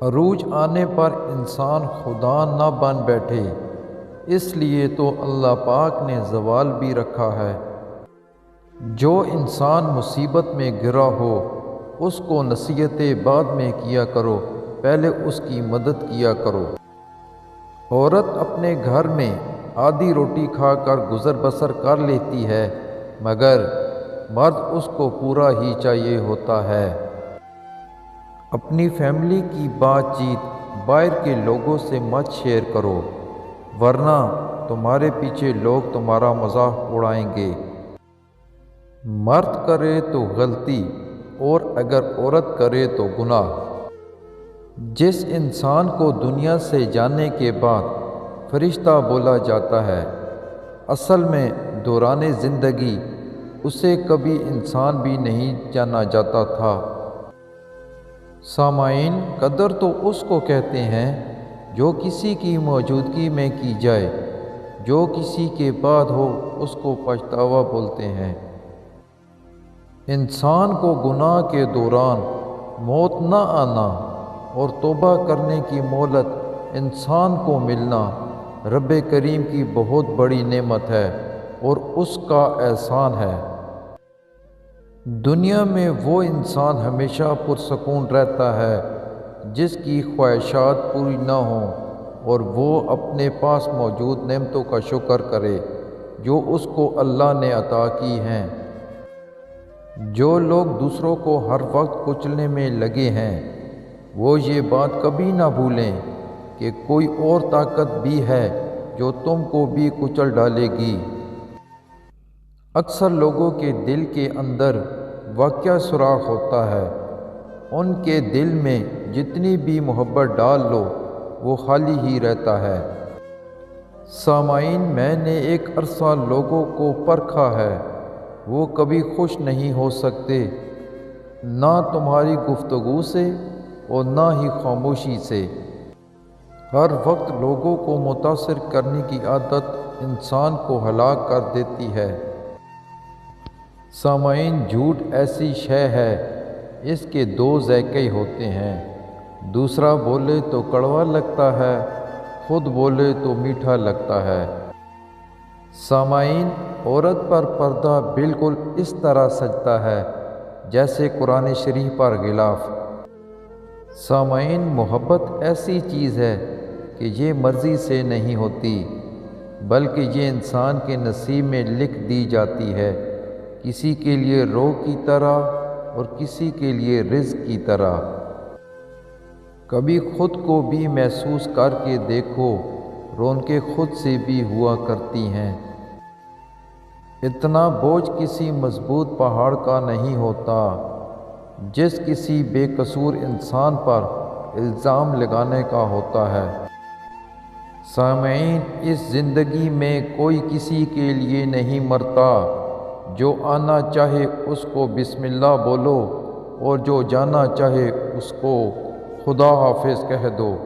عروج آنے پر انسان خدا نہ بن بیٹھے، اس لیے تو اللہ پاک نے زوال بھی رکھا ہے۔ جو انسان مصیبت میں گرا ہو اس کو نصیحتیں بعد میں کیا کرو، پہلے اس کی مدد کیا کرو۔ عورت اپنے گھر میں آدھی روٹی کھا کر گزر بسر کر لیتی ہے، مگر مرد اس کو پورا ہی چاہیے ہوتا ہے۔ اپنی فیملی کی بات چیت باہر کے لوگوں سے مت شیئر کرو، ورنہ تمہارے پیچھے لوگ تمہارا مذاق اڑائیں گے۔ مرد کرے تو غلطی اور اگر عورت کرے تو گناہ۔ جس انسان کو دنیا سے جانے کے بعد فرشتہ بولا جاتا ہے، اصل میں دوران زندگی اسے کبھی انسان بھی نہیں جانا جاتا تھا۔ سامعین، قدر تو اس کو کہتے ہیں جو کسی کی موجودگی میں کی جائے، جو کسی کے بعد ہو اس کو پچھتاوا بولتے ہیں۔ انسان کو گناہ کے دوران موت نہ آنا اور توبہ کرنے کی مہلت انسان کو ملنا رب کریم کی بہت بڑی نعمت ہے اور اس کا احسان ہے۔ دنیا میں وہ انسان ہمیشہ پرسکون رہتا ہے جس کی خواہشات پوری نہ ہوں اور وہ اپنے پاس موجود نعمتوں کا شکر کرے جو اس کو اللہ نے عطا کی ہیں۔ جو لوگ دوسروں کو ہر وقت کچلنے میں لگے ہیں، وہ یہ بات کبھی نہ بھولیں کہ کوئی اور طاقت بھی ہے جو تم کو بھی کچل ڈالے گی۔ اکثر لوگوں کے دل کے اندر واقعہ سوراخ ہوتا ہے، ان کے دل میں جتنی بھی محبت ڈال لو وہ خالی ہی رہتا ہے۔ سامعین، میں نے ایک عرصہ لوگوں کو پرکھا ہے، وہ کبھی خوش نہیں ہو سکتے، نہ تمہاری گفتگو سے اور نہ ہی خاموشی سے۔ ہر وقت لوگوں کو متاثر کرنے کی عادت انسان کو ہلاک کر دیتی ہے۔ سامعین، جھوٹ ایسی شے ہے، اس کے دو ذائقے ہوتے ہیں، دوسرا بولے تو کڑوا لگتا ہے، خود بولے تو میٹھا لگتا ہے۔ سامعین، عورت پر پردہ بالکل اس طرح سجتا ہے جیسے قرآن شریف پر غلاف۔ سامعین، محبت ایسی چیز ہے کہ یہ مرضی سے نہیں ہوتی، بلکہ یہ انسان کے نصیب میں لکھ دی جاتی ہے، کسی کے لیے روح کی طرح اور کسی کے لیے رزق کی طرح۔ کبھی خود کو بھی محسوس کر کے دیکھو، رونقیں خود سے بھی ہوا کرتی ہیں۔ اتنا بوجھ کسی مضبوط پہاڑ کا نہیں ہوتا جس کسی بے قصور انسان پر الزام لگانے کا ہوتا ہے۔ سامعین، اس زندگی میں کوئی کسی کے لیے نہیں مرتا، جو آنا چاہے اس کو بسم اللہ بولو اور جو جانا چاہے اس کو خدا حافظ کہہ دو۔